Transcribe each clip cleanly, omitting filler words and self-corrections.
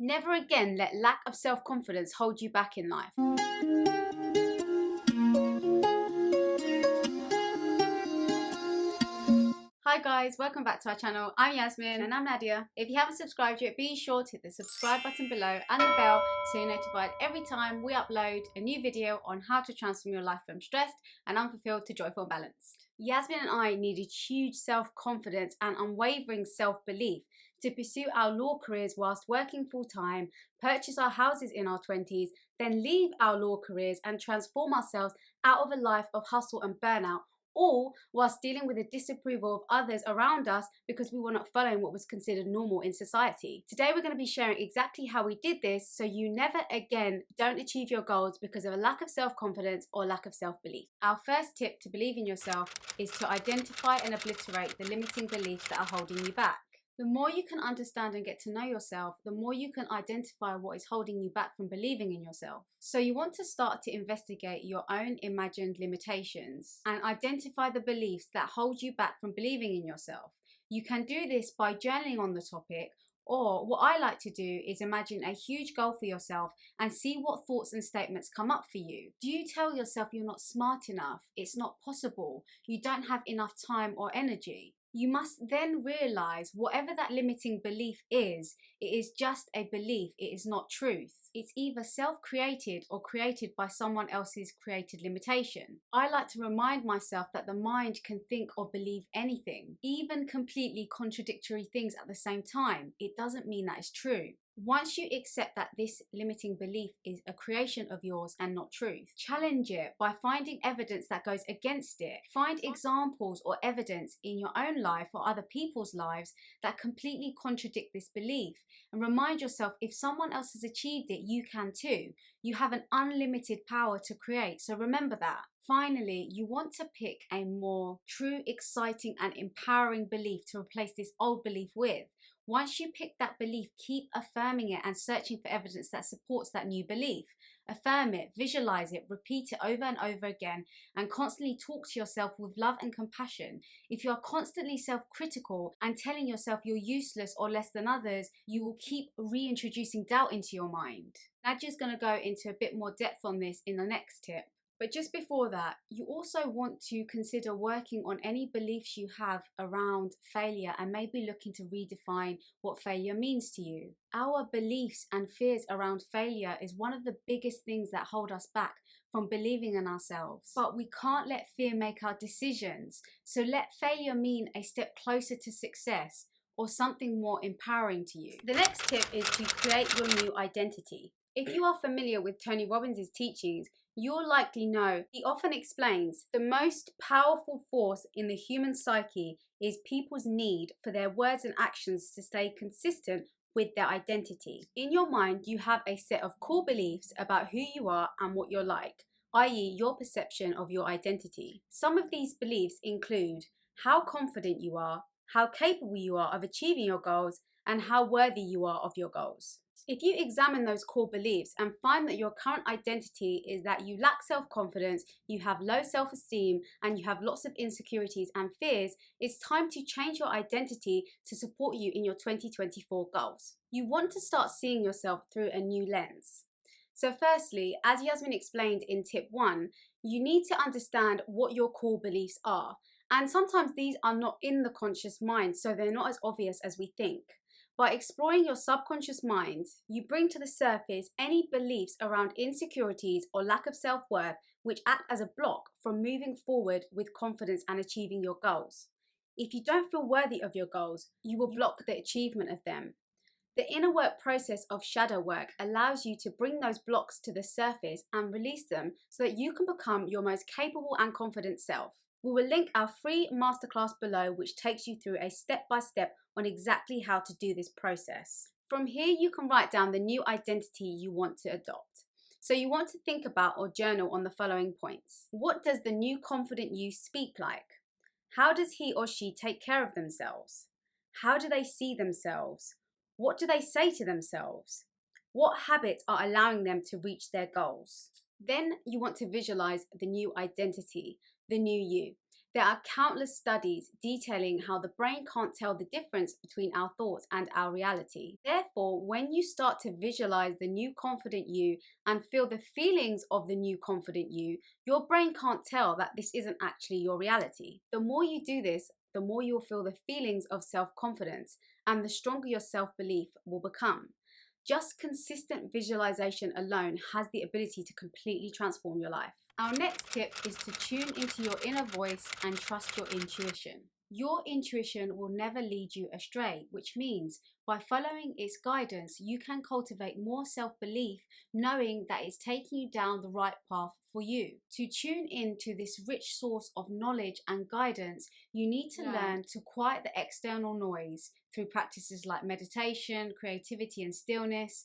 Never again let lack of self-confidence hold you back in life. Hi guys, welcome back to our channel. I'm Yasmin and I'm Nadia. If you haven't subscribed yet, be sure to hit the subscribe button below and the bell so you're notified every time we upload a new video on how to transform your life from stressed and unfulfilled to joyful and balanced. Yasmin and I needed huge self-confidence and unwavering self-belief to pursue our law careers whilst working full-time, purchase our houses in our 20s, then leave our law careers and transform ourselves out of a life of hustle and burnout, all whilst dealing with the disapproval of others around us because we were not following what was considered normal in society. Today we're going to be sharing exactly how we did this so you never again don't achieve your goals because of a lack of self-confidence or lack of self-belief. Our first tip to believe in yourself is to identify and obliterate the limiting beliefs that are holding you back. The more you can understand and get to know yourself, the more you can identify what is holding you back from believing in yourself. So you want to start to investigate your own imagined limitations and identify the beliefs that hold you back from believing in yourself. You can do this by journaling on the topic, or what I like to do is imagine a huge goal for yourself and see what thoughts and statements come up for you. Do you tell yourself you're not smart enough, it's not possible, you don't have enough time or energy? You must then realize whatever that limiting belief is, it is just a belief, it is not truth. It's either self-created or created by someone else's created limitation. I like to remind myself that the mind can think or believe anything, even completely contradictory things at the same time. It doesn't mean that it's true. Once you accept that this limiting belief is a creation of yours and not truth, challenge it by finding evidence that goes against it. Find examples or evidence in your own life or other people's lives that completely contradict this belief, and remind yourself if someone else has achieved it, you can too. You have an unlimited power to create, so remember that. Finally, you want to pick a more true, exciting and empowering belief to replace this old belief with. Once you pick that belief, keep affirming it and searching for evidence that supports that new belief. Affirm it, visualize it, repeat it over and over again, and constantly talk to yourself with love and compassion. If you are constantly self-critical and telling yourself you're useless or less than others, you will keep reintroducing doubt into your mind. Nadja's going to go into a bit more depth on this in the next tip. But just before that, you also want to consider working on any beliefs you have around failure and maybe looking to redefine what failure means to you. Our beliefs and fears around failure is one of the biggest things that hold us back from believing in ourselves. But we can't let fear make our decisions. So let failure mean a step closer to success or something more empowering to you. The next tip is to create your new identity. If you are familiar with Tony Robbins' teachings, you'll likely know he often explains the most powerful force in the human psyche is people's need for their words and actions to stay consistent with their identity. In your mind, you have a set of core beliefs about who you are and what you're like, i.e. your perception of your identity. Some of these beliefs include how confident you are, how capable you are of achieving your goals, and how worthy you are of your goals. If you examine those core beliefs and find that your current identity is that you lack self-confidence, you have low self-esteem, and you have lots of insecurities and fears, it's time to change your identity to support you in your 2024 goals. You want to start seeing yourself through a new lens. So firstly, as Yasmin explained in tip 1, you need to understand what your core beliefs are. And sometimes these are not in the conscious mind, so they're not as obvious as we think. By exploring your subconscious mind, you bring to the surface any beliefs around insecurities or lack of self-worth which act as a block from moving forward with confidence and achieving your goals. If you don't feel worthy of your goals, you will block the achievement of them. The inner work process of shadow work allows you to bring those blocks to the surface and release them so that you can become your most capable and confident self. We will link our free masterclass below, which takes you through a step-by-step on exactly how to do this process. From here, you can write down the new identity you want to adopt. So you want to think about or journal on the following points. What does the new confident you speak like? How does he or she take care of themselves? How do they see themselves? What do they say to themselves? What habits are allowing them to reach their goals? Then you want to visualize the new identity, the new you. There are countless studies detailing how the brain can't tell the difference between our thoughts and our reality. Therefore, when you start to visualize the new confident you and feel the feelings of the new confident you, your brain can't tell that this isn't actually your reality. The more you do this, the more you'll feel the feelings of self-confidence and the stronger your self-belief will become. Just consistent visualization alone has the ability to completely transform your life. Our next tip is to tune into your inner voice and trust your intuition. Your intuition will never lead you astray, which means by following its guidance, you can cultivate more self-belief, knowing that it's taking you down the right path for you. To tune into this rich source of knowledge and guidance, you need to learn to quiet the external noise through practices like meditation, creativity and stillness.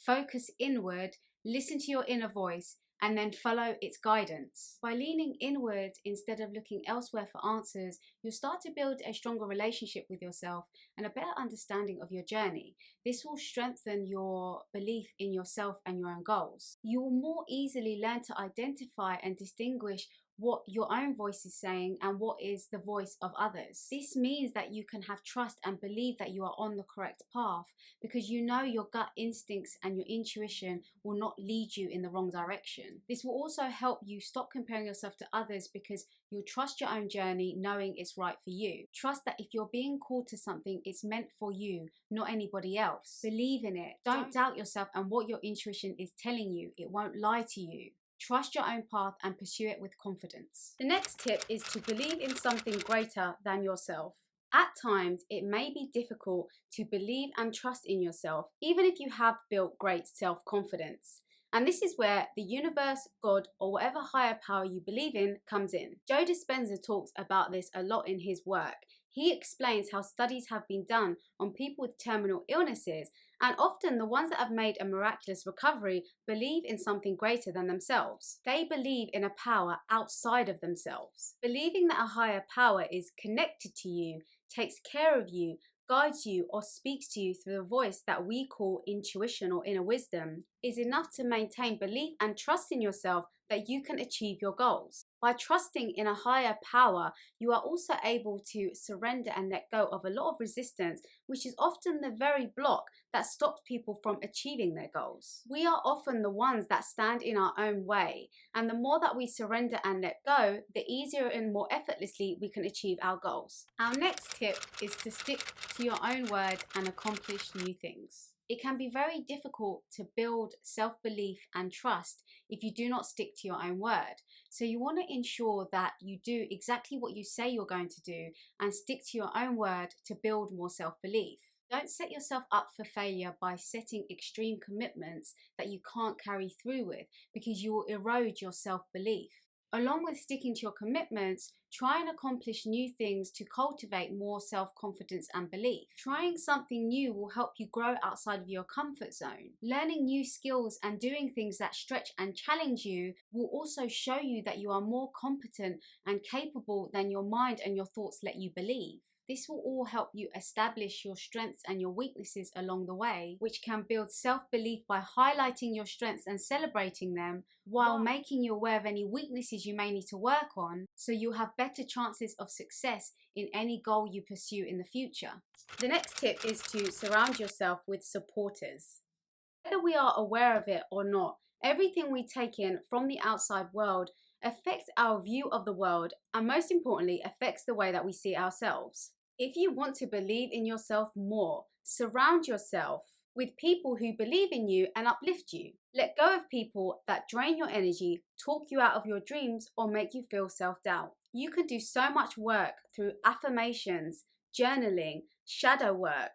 Focus inward, listen to your inner voice, and then follow its guidance. By leaning inward instead of looking elsewhere for answers, you'll start to build a stronger relationship with yourself and a better understanding of your journey. This will strengthen your belief in yourself and your own goals. You will more easily learn to identify and distinguish what your own voice is saying and what is the voice of others. This means that you can have trust and believe that you are on the correct path because you know your gut instincts and your intuition will not lead you in the wrong direction. This will also help you stop comparing yourself to others because you'll trust your own journey knowing it's right for you. Trust that if you're being called to something, it's meant for you, not anybody else. Believe in it. Don't doubt yourself and what your intuition is telling you. It won't lie to you. Trust your own path and pursue it with confidence. The next tip is to believe in something greater than yourself. At times, it may be difficult to believe and trust in yourself, even if you have built great self-confidence. And this is where the universe, God, or whatever higher power you believe in comes in. Joe Dispenza talks about this a lot in his work. He explains how studies have been done on people with terminal illnesses, and often the ones that have made a miraculous recovery believe in something greater than themselves. They believe in a power outside of themselves. Believing that a higher power is connected to you, takes care of you, guides you or speaks to you through the voice that we call intuition or inner wisdom is enough to maintain belief and trust in yourself that you can achieve your goals. By trusting in a higher power, you are also able to surrender and let go of a lot of resistance, which is often the very block that stops people from achieving their goals. We are often the ones that stand in our own way, and the more that we surrender and let go, the easier and more effortlessly we can achieve our goals. Our next tip is to stick to your own word and accomplish new things. It can be very difficult to build self-belief and trust if you do not stick to your own word. So you want to ensure that you do exactly what you say you're going to do and stick to your own word to build more self-belief. Don't set yourself up for failure by setting extreme commitments that you can't carry through with because you will erode your self-belief. Along with sticking to your commitments, try and accomplish new things to cultivate more self-confidence and belief. Trying something new will help you grow outside of your comfort zone. Learning new skills and doing things that stretch and challenge you will also show you that you are more competent and capable than your mind and your thoughts let you believe. This will all help you establish your strengths and your weaknesses along the way, which can build self-belief by highlighting your strengths and celebrating them, while making you aware of any weaknesses you may need to work on, so you'll have better chances of success in any goal you pursue in the future. The next tip is to surround yourself with supporters. Whether we are aware of it or not, everything we take in from the outside world affects our view of the world and, most importantly, affects the way that we see ourselves. If you want to believe in yourself more, surround yourself with people who believe in you and uplift you. Let go of people that drain your energy, talk you out of your dreams, or make you feel self-doubt. You can do so much work through affirmations, journaling, shadow work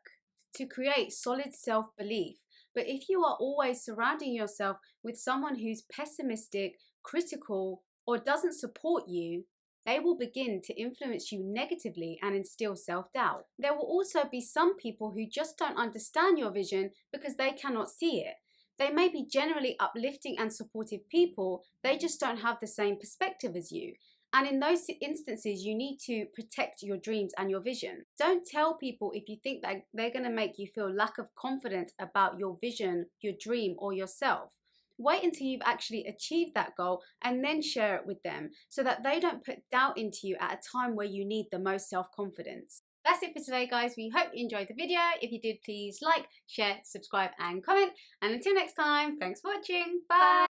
to create solid self-belief. But if you are always surrounding yourself with someone who's pessimistic, critical, or doesn't support you, they will begin to influence you negatively and instill self-doubt. There will also be some people who just don't understand your vision because they cannot see it. They may be generally uplifting and supportive people, they just don't have the same perspective as you. And in those instances, you need to protect your dreams and your vision. Don't tell people if you think that they're going to make you feel lack of confidence about your vision, your dream, or yourself. Wait until you've actually achieved that goal and then share it with them so that they don't put doubt into you at a time where you need the most self-confidence. That's it for today, guys. We hope you enjoyed the video. If you did, please like, share, subscribe and comment. And until next time, thanks for watching. Bye!